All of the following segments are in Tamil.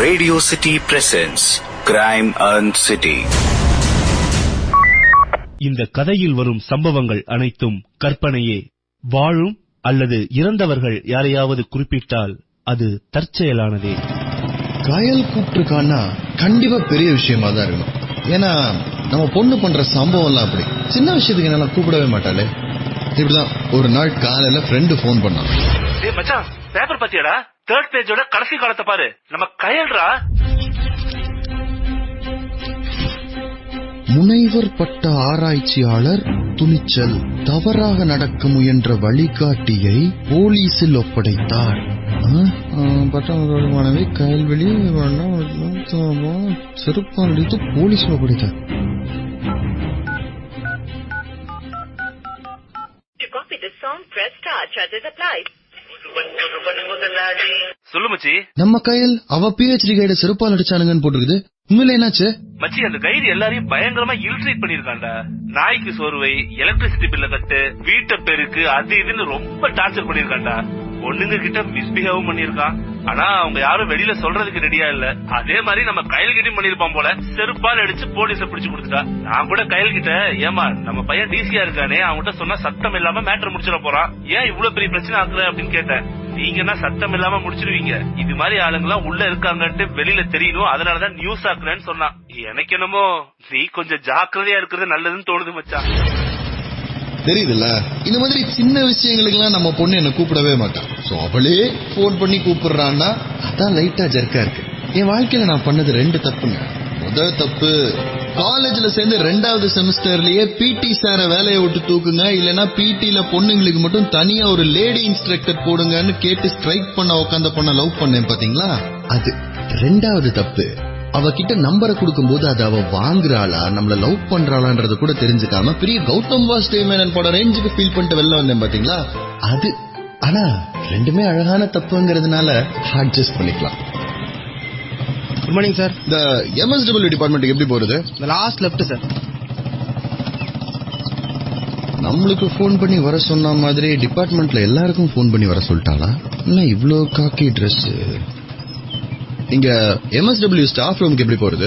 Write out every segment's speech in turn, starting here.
Radio City presents Crime and City. இந்த கதையில் வரும் சம்பவங்கள் அனைத்தும் கற்பனையே. வாழும் அல்லது இறந்தவர்கள் யாரையாவது குறிப்பிட்டால் அது தற்செயலானதே. கயல் கூப்பிட்டுருக்கான்னா கண்டிப்பா பெரிய விஷயமா தான் இருக்கணும். ஏன்னா நம்ம பொண்ணு பண்ற சம்பவம் எல்லாம் அப்படி சின்ன விஷயத்துக்கு என்னால கூப்பிடவே மாட்டாளே. இப்படிதான் ஒரு நாள் காலையில ஃப்ரெண்டு போன் பண்ணான். மச்சான், பேப்பர் பத்தியாடா? தேர்ட் பேஜோட கடைசி காலத்தை பாரு, நம்ம கயல்ரா. முனைவர் பட்ட ஆராய்ச்சியாளர் துணிச்சல் தவறாக நடக்க முயன்ற வழிகாட்டியை போலீசில் ஒப்படைத்தார். பட்டவர்களோட மனைவி கயல்வெளி செருப்பால் அடித்து போலீசில் ஒப்படைத்தார். சொல்லு மச்சி. நம்ம கையில் அவ PhD கைட செருப்பால் அடிச்சானுங்கன்னு போட்டுருக்குது. உண்மையில என்னாச்சு மச்சி? அந்த கைடு எல்லாரையும் பயங்கரமா இல்ட்ரேட் பண்ணிருக்காண்டா. நாய்க்கு சோர்வை, எலக்ட்ரிசிட்டி பில்ல கட்டு, வீட்டை பெருக்கு, அது இதுன்னு ரொம்ப டார்ச்சர் பண்ணிருக்காண்டா. பொண்ணுங்க கிட்ட மிஸ்பிஹேவும் பண்ணிருக்கான். ஆனா அவங்க யாரும் வெளியில சொல்றதுக்கு ரெடியா இல்ல. அதே மாதிரி நம்ம கையல் கிட்டையும் பண்ணிருப்பான் போல. செருப்பால் அடிச்சு போலீஸ பிடிச்சு கொடுத்துட்டா. நான் கூட கையல் கிட்ட, ஏமா நம்ம பையன் டிசியா இருக்கானே, அவன்கிட்ட சொன்னா சத்தம் இல்லாம மேட்டர் முடிச்சிட போறான், ஏன் இவ்வளவு பெரிய பிரச்சனை ஆக்குற அப்படின்னு கேட்டேன். நீங்கன்னா சத்தம் இல்லாம முடிச்சிருவீங்க, இது மாதிரி ஆளுங்கெல்லாம் உள்ள இருக்காங்கன்ட்டு வெளியில தெரியணும், அதனாலதான் நியூஸ் ஆக்குறேன்னு சொன்னான். எனக்கு என்னமோ நீ கொஞ்சம் ஜாக்கிரதையா இருக்கிறது நல்லதுன்னு தோணுது மச்சான். தெரியுதுல்ல, இந்த மாதிரி சின்ன விஷயங்களுக்கு எல்லாம் நம்ம பொண்ணு என்ன கூப்பிடவே மாட்டான். சோ அவளே போன் பண்ணி கூப்பிடுறான்னா அதான் லைட்டா ஜர்க்கா இருக்கு. என் வாழ்க்கையில நான் பண்ணது 2 தப்புங்க. முதல் தப்பு, காலேஜ்ல சேர்ந்து 2வது செமஸ்டர்லயே பிடி சார வேலையை விட்டு தூக்குங்க, இல்லன்னா பிடில பொண்ணுங்களுக்கு மட்டும் தனியா ஒரு லேடி இன்ஸ்ட்ரக்டர் போடுங்கன்னு கேட்டு ஸ்ட்ரைக் பண்ண உட்காந்த பொண்ண லவ் பண்ணேன் பாத்தீங்களா, அது. 2வது தப்பு, அவகிட்ட நம்பரை கொடுக்கும் போது அது அவ வாங்குறாளா நம்மள லவ் பண்றாளான்றது கூட தெரிஞ்சுக்காம பெரிய கௌதம் வாசுதேவ் படம் ரேஞ்சுக்கு ஃபீல் பண்ணிட்டு வெளில வந்தேன் பாத்தீங்களா, அது. ஆனா 2மே அழகான தப்புங்கிறதுனால அட்ஜஸ்ட் பண்ணிக்கலாம். Good morning sir. இந்த MSW டிபார்ட்மெண்ட்டுக்கு எப்படி போறது? Last left sir. நம்மளுக்கு போன் பண்ணி வர சொன்ன மாதிரி டிபார்ட்மெண்ட்ல எல்லாருக்கும் போன் பண்ணி வர சொல்லிட்டாளா? இல்ல இவ்ளோ காக்கி ட்ரெஸ். இங்க MSW ஸ்டாஃப் ரூமுக்கு எப்படி போறது?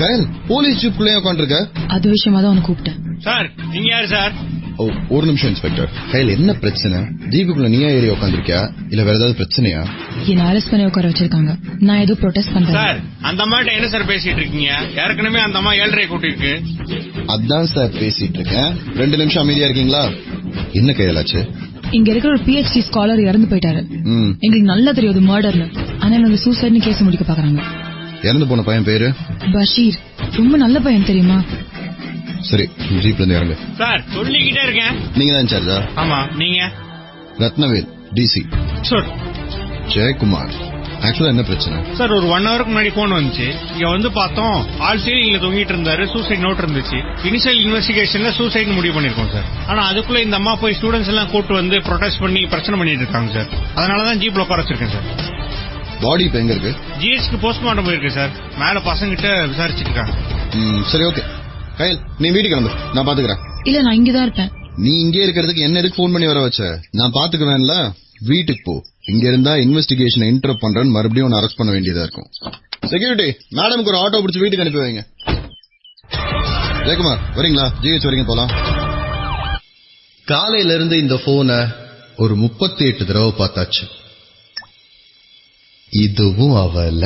கயல், போலீஸ் ஜீப்குள்ளே உட்காந்துருக்க. அது விஷயமா தான் உனக்கு கூப்பிட்டேன். சார் நீங்க யாரு சார்? ஓ, ஒரு நிமிஷம் இன்ஸ்பெக்டர். கயல், என்ன பிரச்சனை? ஜீப்புக்குள்ள நீயா ஏறி உட்காந்துருக்கியா இல்ல வேற ஏதாவது பிரச்சனையா? என்ன அரெஸ்ட் பண்ணி உட்கார வச்சிருக்காங்க. நான் ஏதோ ப்ரொடெஸ்ட் பண்றேன். சார் அந்த அம்மாட்ட என்ன சார் பேசிட்டு இருக்கீங்க? ஏற்கனவே அந்த அம்மா 7:30 கூட்டிருக்கு. அதான் சார் பேசிட்டு இருக்கேன். 2 நிமிஷம் அமைதியா இருக்கீங்களா? என்ன கயலாச்சு? இங்க இருக்கிற ஒரு PhD ஸ்காலர் இறந்து போயிட்டாரு. எங்களுக்கு நல்லா தெரியாது மர்டர்னு. ஆனா எனக்கு சூசைட்னு கேஸ் முடிக்க பாக்குறாங்க. இறந்து போன பையன் பேரு பஷீர். ரொம்ப நல்ல பையன் தெரியுமா? சரி, ஜீப்ல இருந்து இறங்கு. சார் சொல்லிக்கிட்டே இருக்கேன். நீங்க தான் இன்சார்ஜா? ஆமா. நீங்க? ரத்னவேல், DC. சார் ஜெயக்குமார். ஆக்சுவலா என்ன பிரச்சனை? சார் ஒரு 1 ஹவருக்கு முன்னாடி போன் வந்துச்சு. இங்க வந்து பார்த்தோம், ஆல் சீலிங்ல தொங்கிட்டு இருந்தாரு, சூசைட் நோட் இருந்துச்சு. இனிஷியல் இன்வெஸ்டிகேஷன்ல சூசைட் முடிவு பண்ணிருக்கோம் சார். ஆனா அதுக்குள்ள இந்த அம்மா போய் ஸ்டூடெண்ட்ஸ் எல்லாம் கூட்டு வந்து ப்ரொடெஸ்ட் பண்ணி பிரச்சனை பண்ணிட்டு இருக்காங்க சார். அதனாலதான் ஜீப்ல உட்கார வச்சிருக்கேன் சார். பாடி இப்ப எங்க இருக்கு? GHக்கு போஸ்ட்மார்ட்டம் போயிருக்கு சார். மேல பசங்கிட்ட விசாரிச்சுட்டு இருக்காங்க. சரி, ஓகே. கயல், நீ வீட்டுக்கு கிளம்பு, நான் பாத்துக்கிறேன். இல்ல, நான் இங்கதான் இருப்பேன். நீ இங்கே இருக்கிறதுக்கு என்ன எதுக்கு போன் பண்ணி வர வச்ச? நான் பாத்துக்குவேன்ல. வீட்டுக்கு போ. இங்க இருந்தா இன்வெஸ்டிகேஷன் இன்டரப்ட் பண்றேன்னு மறுபடியும் ஒன்னு அரெஸ்ட் பண்ண வேண்டியதா இருக்கும். செக்யூரிட்டி, மேடமுக்கு ஒரு ஆட்டோ பிடிச்சி வீட்டுக்கு அனுப்பி வைங்க. ஜெயக்குமார், வரீங்களா? GH வரைக்கும் போலாம். காலையில இருந்து இந்த போனை ஒரு 38 தடவை பார்த்தாச்சு. இதுவும் அவ இல்ல.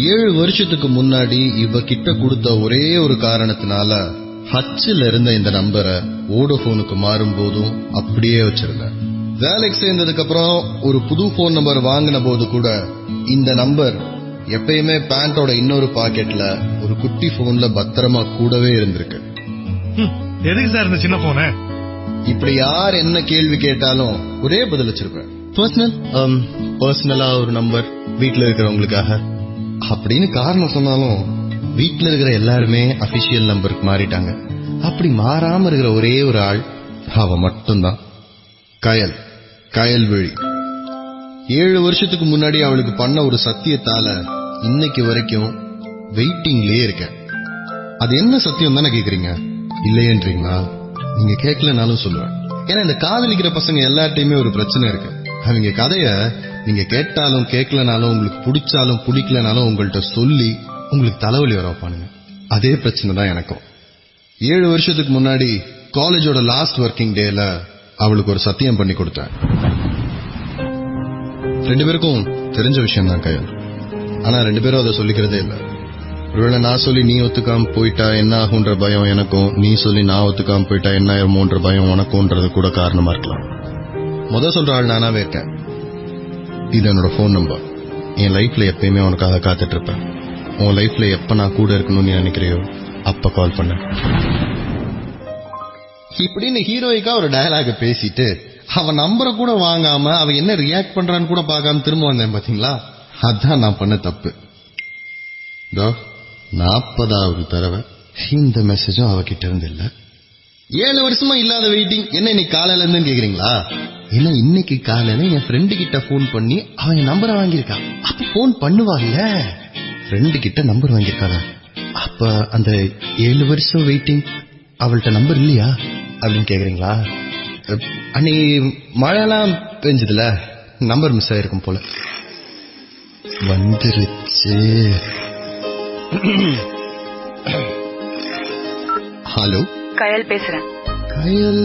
7 வருஷத்துக்கு முன்னாடி இவ கிட்ட கொடுத்த ஒரே ஒரு காரணத்தினால ஹச்சில் இருந்த இந்த நம்பரை வோடோபோனுக்கு மாறும் போதும் அப்படியே வச்சிருந்தேன். வேலைக்கு சேர்ந்ததுக்கு அப்புறம் ஒரு புது போன் நம்பர் வாங்கின போது கூட இந்த நம்பர் எப்பயுமே பேண்டோட இன்னொரு பாக்கெட்ல ஒரு குட்டி போன்ல பத்திரமா கூடவே இருந்திருக்கு. எதுக்கு சார் இந்த சின்ன போன? இப்படி யார் என்ன கேள்வி கேட்டாலும் ஒரே பதில் வச்சிருப்பேன். பர்சனலா ஒரு நம்பர், வீட்டுல இருக்கிறவங்களுக்காக அப்படின்னு காரணம் சொன்னாலும் வீட்டுல இருக்கிற எல்லாருமே அபிஷியல் நம்பருக்கு மாறிட்டாங்க. அப்படி மாறாம இருக்கிற ஒரே ஒரு ஆள் அவ மட்டும்தான். கயல், கயல்விழி. 7 வருஷத்துக்கு முன்னாடி அவளுக்கு பண்ண ஒரு சத்தியத்தால இன்னைக்கு வரைக்கும் வெயிட்டிங்லயே இருக்கேன். அது என்ன சத்தியம் தானே கேக்குறீங்க? இல்லையன்றீங்களா? நீங்க கேட்கலனாலும் சொல்லுவேன். ஏன்னா இந்த காதலிக்கிற பசங்க எல்லார்ட்டையுமே ஒரு பிரச்சனை இருக்கு. அவங்க கதைய நீங்க கேட்டாலும் கேட்கலனாலும், உங்களுக்கு பிடிச்சாலும் பிடிக்கலனாலும் உங்கள்கிட்ட சொல்லி உங்களுக்கு தலைவலி வர வைப்பானுங்க. அதே பிரச்சனை தான் எனக்கும். 7 வருஷத்துக்கு முன்னாடி காலேஜோட லாஸ்ட் ஒர்க்கிங் டேல அவளுக்கு ஒரு சத்தியம் பண்ணி கொடுத்தேன். 2 பேருக்கும் தெரிஞ்ச விஷயம் தான் கயல். ஆனா 2 பேரும் அதை சொல்லிக்கிறதே இல்லை. ஒருவேளை நான் சொல்லி நீ ஒத்துக்காம போயிட்டா என்ன ஆகுன்ற பயம் எனக்கும், நீ சொல்லி நான் ஒத்துக்காம போயிட்டா என்ன ஆயிருமோன்ற பயம் உனக்கும்ன்றது கூட காரணமா இருக்கலாம். சொல்ற ஆள் நானாவே இருக்கேன். இது என்னோட போன் நம்பர். என் லைஃப்ல எப்பயுமே உனக்காக காத்துட்டு இருப்பேன். உன் லைஃப்ல எப்ப நான் கூட இருக்கணும்னு நீ நினைக்கிறியோ அப்ப கால் பண்ண. இப்படின்னு ஹீரோயிக்கா ஒரு டயலாக பேசிட்டு அவன் நம்பரை கூட வாங்காம அவன் என்ன ரியாக்ட் பண்றான்னு கூட பார்க்காம திரும்ப வந்தேன் பாத்தீங்களா? அதான் நான் பண்ண தப்பு. 40வது தடவை இந்த மெசேஜும் அவகிட்ட இருந்து இல்ல. 7 வருஷமா இல்லாத வெயிட்டிங் என்ன இன்னைக்கு காலையில இருந்து கேக்குறீங்களா? இல்ல, இன்னைக்கு காலையில என் ஃப்ரெண்டு கிட்ட போன் பண்ணி அவன் நம்பரை வாங்கியிருக்கான். அப்ப போன் பண்ணுவாங்க. ஃப்ரெண்டு கிட்ட நம்பர் வாங்கியிருக்காங்க. அப்ப அந்த 7 வருஷம் வெயிட்டிங் அவள்கிட்ட நம்பர் இல்லையா அப்படின்னு கேக்குறீங்களா? அன்னைக்கு மழைலாம் பெஞ்சதுல நம்பர் மிஸ் ஆயிருக்கும் போல. வந்துருச்சு. ஹலோ, கயல் பேசுறேன். கயல்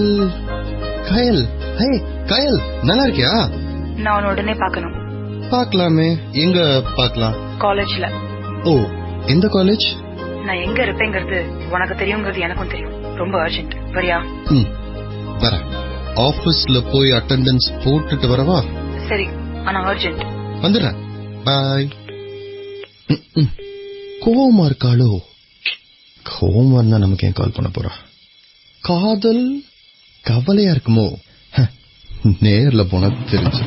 கயல் ஹே கயல், நல்லா இருக்கியா? நான் உன்னை உடனே பார்க்கணும். பார்க்கலாமே. எங்க பார்க்கலாம்? காலேஜ்ல. ஓ, எந்த காலேஜ்? நான் எங்க இருப்பேங்கிறது உனக்கு தெரியுங்கிறது எனக்கும் தெரியும். ரொம்ப அர்ஜென்ட். வரியா? வரேன். ஆபீஸ்ல போய் அட்டெண்டன்ஸ் போட்டுட்டு வரவா? சரி, ஆனா அர்ஜென்ட். வந்துடுறேன். பாய். கோவமா இருக்காளோ? கோவமா இருந்தா நமக்கு ஏன் கால் பண்ண போறா? காதல் கவலையா இருக்குமோ? நேர்ல போன தெரிஞ்சு.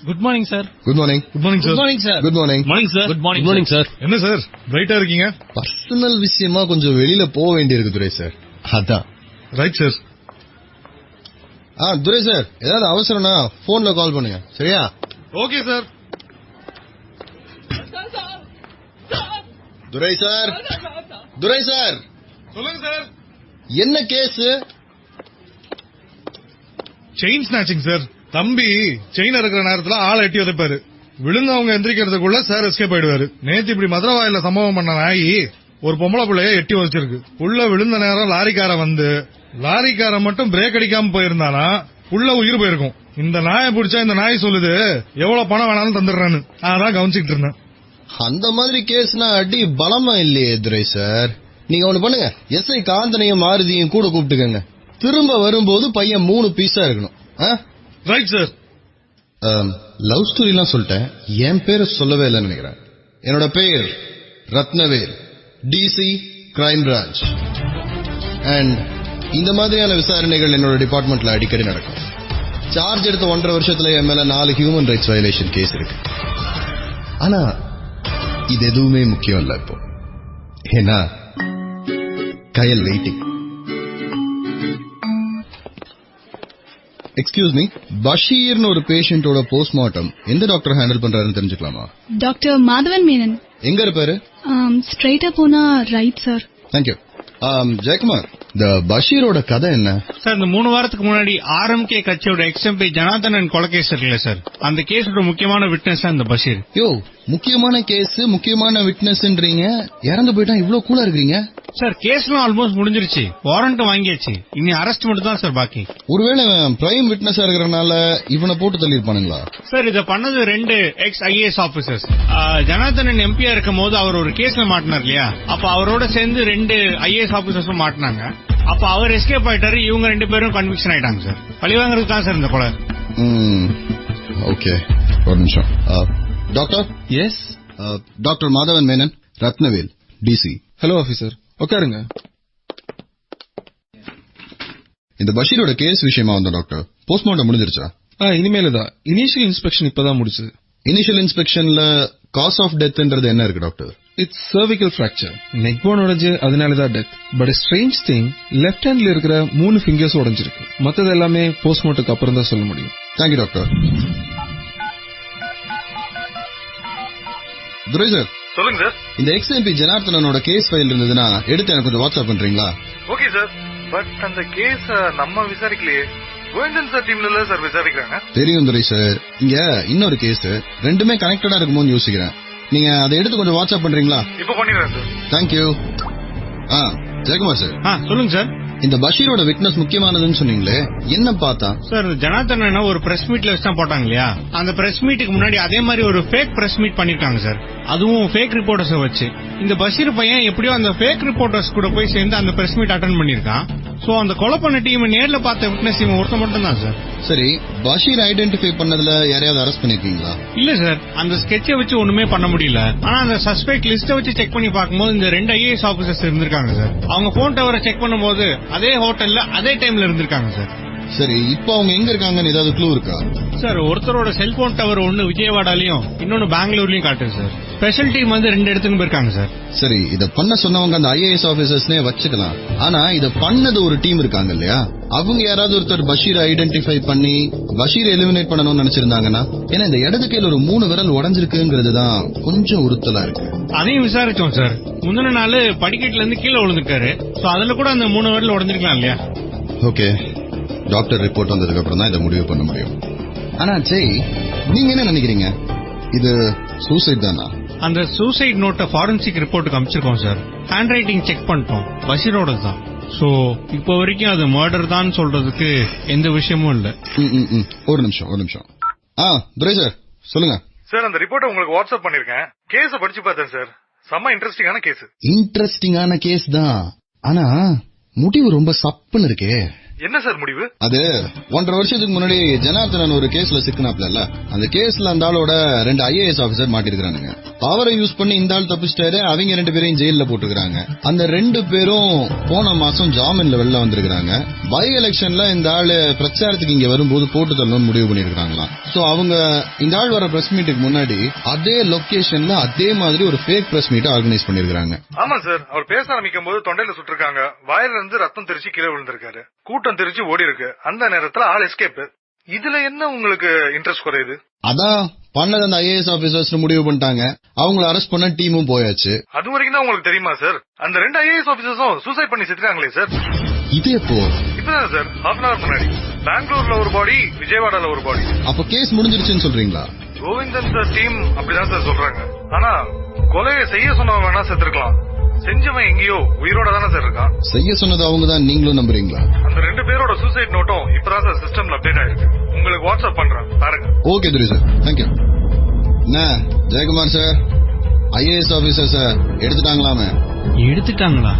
Good morning sir. Good morning. Good morning sir. Good morning sir. Good morning. Morning sir. Good morning. Good morning sir. என்ன சார் பிரைட்டா இருக்கீங்க? பர்சனல் விஷயமா கொஞ்சம் வெளியில போக வேண்டியிருக்கு துரை சார். அதான். Right sir. துரை சார், ஏதாவது அவசரம்னா போன்ல கால் பண்ணுங்க, சரியா? Okay sir. Durai sir, Durai sir. சொல்லுங்க சார். என்ன கேஸ்? Chain snatching sir. தம்பி செயின் இருக்கிற நேரத்துல ஆளை எட்டி உதைப்பாரு. விழுந்தவங்க எந்திரிக்கிறதுக்குள்ள சார் எஸ்கேப் ஆயிடுவாரு. நேத்து இப்படி மதுரவாயில சம்பவம் பண்ண நாயி ஒரு பொம்பளை பிள்ளைய எட்டி உதைச்சிருக்கு. புள்ள விழுந்த நேரம் லாரிக்காரன் வந்து லாரிக்காரன் மட்டும் பிரேக் அடிக்காம போயிருந்தானா புள்ள உயிர் போயிருக்கும். இந்த நாயை பிடிச்சா இந்த நாய் சொல்லுது எவ்வளவு பணம் வேணாலும் தந்துடுறான்னு. அதான் கவனிச்சுட்டு இருந்தேன். அந்த மாதிரி கேஸ்னா அடி பலமா இல்லையே துரை சார். நீங்க ஒண்ணு பண்ணுங்க, எஸ்ஐ காந்தனையும் மாருதியும் கூட கூப்பிட்டுக்கங்க. திரும்ப வரும்போது பையன் 3 பீஸா இருக்கணும். Right sir. லவ் ஸ்டோரி எல்லாம் சொல்லிட்டேன். என் பேரை சொல்லவே இல்லைன்னு நினைக்கிறேன். என்னோட பேர் Rathnavel, DC crime branch. And இந்த மாதிரியான விசாரணைகள் என்னோட டிபார்ட்மெண்ட்ல அடிக்கடி நடக்கும். சார்ஜ் எடுத்த 1.5 வருஷத்துல என் மேல 4 ஹியூமன் ரைட்ஸ் வயலேஷன் கேஸ் இருக்கு. ஆனா இது எதுவுமே முக்கியம் இல்ல இப்போ. ஏன்னா கயல் வெயிட்டிங். எக்ஸ்கியூஸ் மீ, பஷீர்னு ஒரு பேஷண்டோட போஸ்ட்மார்ட்டம் எந்த டாக்டர் ஹேண்டில் பண்றாருன்னு தெரிஞ்சுக்கலாமா? டாக்டர் மாதவன் மேனன். எங்க இருப்பாரு? ஸ்ட்ரைட்டா போனா ரைட் சார். தேங்க்யூ. ஜெயக்குமார், இந்த பஷீரோட கதை என்ன சார்? இந்த 3 வாரத்துக்கு முன்னாடி ஆர்எம்கே கட்சியோட எக்ஸ்எம்பி ஜனார்தனன் கொலை கேஸ் இருக்குல்ல சார், அந்த கேஸோட முக்கியமான விட்னஸ் இந்த பஷீர். யோ, முக்கியமான கேஸ் முக்கியமான விட்னஸ்ன்றீங்க, இறந்து போயிட்டா இவ்ளோ கூலா இருக்கீங்க சார்? கேஸ்லாம் ஆல்மோஸ்ட் முடிஞ்சிருச்சு, வாரண்ட் வாங்கியாச்சு, இனி அரெஸ்ட் மட்டும் தான் சார் பாக்கி. ஒருவேளை பிரைம் விட்னஸா இருக்கிறனால இவனை போட்டு தள்ளி இருப்பானுங்களா சார்? இத பண்ணது 2 எக்ஸ் ஐஏஎஸ் ஆபீசர்ஸ். ஜனார்தனன் எம்பியா இருக்கும் போது அவர் ஒரு கேஸ்ல மாட்டினார் இல்லையா, அப்ப அவரோட சேர்ந்து 2 ஐஏஎஸ் ஆபீசர்ஸும் மாட்டினாங்க. அப்ப அவர் எஸ்கேப் ஆயிட்டாரு, இவங்க 2 பேரும் கன்விக்ஷன் ஆயிட்டாங்க சார். பழிவாங்கிறதுக்கு தான் சார் இந்த கொலை. ஓகே, ஒரு நிமிஷம். Doctor. Yes. Doctor Madhavan Menon, Rathnavel, DC. Hello officer, உட்காருங்க. இந்த பஷீரோட கேஸ் விஷயமா வந்த டாக்டர். போஸ்ட்மார்ட்டம் முடிஞ்சிருச்சா? இனிமேல தான். இனிஷியல் இன்ஸ்பெக்ஷன் இப்பதான் முடிச்சது. இனிஷியல் இன்ஸ்பெக்ஷன்ல காஸ் ஆஃப் டெத்ன்றது என்ன இருக்கு doctor? It's cervical fracture. Neck bone உடைஞ்சு, அதனாலதான் death. But strange thing, left ஹேண்ட்ல இருக்கிற 3 ஃபிங்கர்ஸ் உடைஞ்சிருக்கு. மத்தது எல்லாமே போஸ்ட்மார்ட்டத்துக்கு அப்புறம் தான் சொல்ல முடியும். Thank you doctor. துரை சார், சொல்லுங்க சார். இந்த எக்ஸ்எம்பி ஜனார்த்தனனோட கேஸ் ஃபைல் இருந்ததுன்னா எடுத்து எனக்கு கொஞ்சம் வாட்ஸ்அப் பண்றீங்களா? Okay sir. பட் அந்த கேஸ் நம்ம விசாரிக்கலையே. கோவிந்தன் சார் டீம்ல சார் விசாரிக்கிறாங்க. தெரியும் துரை சார். இங்க இன்னொரு கேஸ் ரெண்டுமே கனெக்டடா இருக்குமோன்னு யோசிக்கிறேன். நீங்க அதை எடுத்து கொஞ்சம் வாட்ஸ்அப் பண்றீங்களா? இப்ப பண்ணிடுறேன் சார். தேங்க்யூ. ஜெயக்குமார் சார். சொல்லுங்க சார். இந்த பஷீரோட விட்னஸ் முக்கியமானதுன்னு சொன்னீங்களே, என்ன பார்த்தா? சார் ஜனார்த்தனன் ஒரு பிரஸ் மீட்ல வச்சு தான் போட்டாங்க இல்லையா? அந்த பிரஸ் மீட்டுக்கு முன்னாடி அதே மாதிரி ஒரு ஃபேக் பிரஸ் மீட் பண்ணிருக்காங்க சார். அதுவும் ஃபேக் ரிப்போர்ட்டர்ஸ் வச்சு. இந்த பஷீர் பையன் எப்படியோ அந்த ஃபேக் ரிப்போர்ட்டர்ஸ் கூட போய் சேர்ந்து அந்த பிரஸ் மீட் அட்டெண்ட் பண்ணிருக்கான். சோ அந்த கொலை பண்ண டீம் நேர்ல பார்த்த விட்னஸ் இவன் ஒருத்த மட்டும் தான் சார். சரி, பஷீர் ஐடென்டிஃபை பண்ணதுல யாரையாவது அரெஸ்ட் பண்ணிருக்கீங்களா? இல்ல சார், அந்த ஸ்கெட்சை வச்சு ஒண்ணுமே பண்ண முடியல. ஆனா அந்த சஸ்பெக்ட் லிஸ்ட வச்சு செக் பண்ணி பார்க்கும்போது இந்த 2 IAS ஆபீசர்ஸ் இருந்திருக்காங்க சார். அவங்க போன் டவரை செக் பண்ணும்போது அதே ஹோட்டல்ல அதே டைம்ல இருந்திருக்காங்க சார். சரி, இப்போ அவங்க எங்க இருக்காங்கன்னு ஏதாவது க்ளூ இருக்கா? சார் ஒருத்தரோட செல்போன் டவர் ஒன்னு விஜயவாடாலையும் இன்னொன்னு பெங்களூர்லயும் காட்டுது சார். ஸ்பெஷல் டீம் 2 இடத்துக்கு போயிருக்காங்க சார். சரி, இத பண்ண சொன்னவங்க அந்த IAS ஆபீசர்ஸ்னே வச்சுக்கலாம். ஆனா இத பண்ணது ஒரு டீம் இருக்காங்க இல்லையா? அவங்க யாராவது ஒருத்தர் பஷீரை ஐடென்டிஃபை பண்ணி பஷீரை எலிமினேட் பண்ணணும்னு நினைச்சிருந்தாங்கன்னா, ஏன்னா இந்த இடது கையில ஒரு 3 விரல் உடைஞ்சிருக்குங்கிறது தான் கொஞ்சம் உறுத்தலா இருக்கு. அதையும் விசாரிச்சோம் சார். முந்தின நாள் படிக்கட்டுல இருந்து கீழே விழுந்துட்டாரு. சோ அதுல கூட அந்த 3 விரல் உடைஞ்சிருக்கலாம் இல்லையா? ஓகே, டாக்டர் ரிப்போர்ட் வந்ததுக்கு அப்புறம் தான் இதை முடிவு பண்ண முடியும். ஆனா ஜெய், நீங்க என்ன நினைக்கிறீங்க? இது சூசைட் தானா? அந்த சூசைட் நோட்டை ஃபாரன்சிக் ரிப்போர்ட்டுக்கு அமைச்சிருக்கோம் சார். ஹேண்ட் ரைட்டிங் செக் பண்ணிட்டோம், பஷீரோட தான். சோ இப்போ வரைக்கும் அது மர்டர் தான் சொல்றதுக்கு எந்த விஷயமும் இல்ல. ஒரு நிமிஷம். துரை சார் சொல்லுங்க சார். அந்த ரிப்போர்ட்டை உங்களுக்கு வாட்ஸ்அப் பண்ணிருக்கேன். கேஸ படிச்சு பார்த்தேன் சார். செம்ம இன்ட்ரெஸ்டிங்கான கேஸ். இன்ட்ரெஸ்டிங்கான கேஸ் தான். ஆனா முடிவு ரொம்ப சப்புன்னு இருக்கே. என்ன சார் முடிவு? அது 1.5 வருஷத்துக்கு முன்னாடி ஜனார்த்தனன் ஒரு கேஸ்ல சிக்கினாப்ல. அந்த கேஸ்ல அந்த ஆளோட 2 IAS ஆபீசர் மாட்டிருக்கானுங்க. பவரை யூஸ் பண்ணி இந்த ஆள் தப்பிச்சிட்டாரு. அவங்க 2 பேரையும் ஜெயில போட்டுக்கிறாங்க. அந்த 2 பேரும் போன மாசம் ஜாமீன்ல வெளில வந்திருக்காங்க. பை எலெக்ஷன்ல இந்த ஆளு பிரச்சாரத்துக்கு இங்க வரும்போது போட்டு தள்ளணும்னு முடிவு பண்ணிருக்காங்களாம். சோ அவங்க இந்த ஆள் வர பிரஸ் மீட்டுக்கு முன்னாடி அதே லொகேஷன்ல அதே மாதிரி ஒரு ஃபேக் பிரஸ் மீட் ஆர்கனைஸ் பண்ணிருக்காங்க. ஆமா சார். அவர் பேச ஆரம்பிக்கும் போது தொண்டையில சுட்டிருக்காங்க. வாயில இருந்து ரத்தம் தெரிச்சு கீழே விழுந்திருக்காரு. கூட்டம் தெரிச்சு ஓடி இருக்கு. அந்த நேரத்துல ஆள் எஸ்கேப். இதுல என்ன உங்களுக்கு இன்ட்ரெஸ்ட் குறையுது? அதான் பண்ணது அந்த IAS ஆபீசர்ஸ் முடிவு பண்ணிட்டாங்க. அவங்கள அரெஸ்ட் பண்ண டீமும் போயாச்சு. அது வரைக்கும் தான் உங்களுக்கு தெரியுமா சார்? அந்த 2 IAS ஆபீசர்ஸும் சூசைட் பண்ணி செத்துட்டாங்களே சார். இது எப்போ? இப்பதான் சார், ஹாஃப் அன் அவர் முன்னாடி. பெங்களூர்ல ஒரு பாடி, விஜயவாடால ஒரு பாடி. அப்ப கேஸ் முடிஞ்சிருச்சுன்னு சொல்றீங்களா? கோவிந்தன் சார் டீம் அப்படிதான் சார் சொல்றாங்க. ஆனா கொலையை செய்ய சொன்னவன் வேணா செத்துருக்கலாம். செஞ்சவன் எங்கேயோ உயிரோட தானே சார் இருக்கான். செய்ய சொன்னது அவங்க தான், நீங்களும் நம்புறீங்களா? அந்த 2 பேரோட சூசைட் நோட்டும் இப்பதான் சார் சிஸ்டம்ல அப்டேட் ஆயிருக்கு. உங்களுக்கு வாட்ஸ்அப் பண்றேன், பாருங்க. Okay Durai sir, thank you. என்ன Jayakumar sir, IAS officer sir எடுத்துட்டாங்களாமே? எடுத்துட்டாங்களா?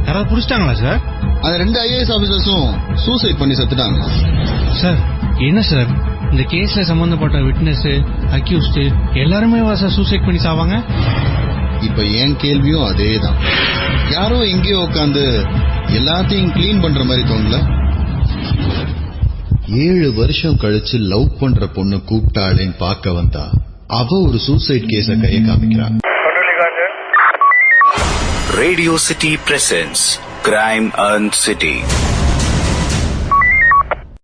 யாராவது புடிச்சிட்டாங்களா சார்? அந்த 2 IAS ஆபீசர்ஸும் சூசைட் பண்ணி செத்துட்டாங்க சார். என்ன சார், இந்த கேஸ்ல சம்பந்தப்பட்ட விட்னஸ், அக்யூஸ்ட் எல்லாருமே சூசைட் பண்ணி சாவாங்க? இப்ப என் கேள்வியும் அதேதான். யாரோ எங்கேயோ உட்காந்து எல்லாத்தையும் கிளீன் பண்ற மாதிரி தோணல. 7 வருஷம் கழிச்சு லவ் பண்ற பொண்ணு கூப்பிட்டாளேன்னு பார்க்க வந்தா அவ ஒரு சூசைட் கேஸ கைய காமிக்கிறான். Radio City presents Crime and City.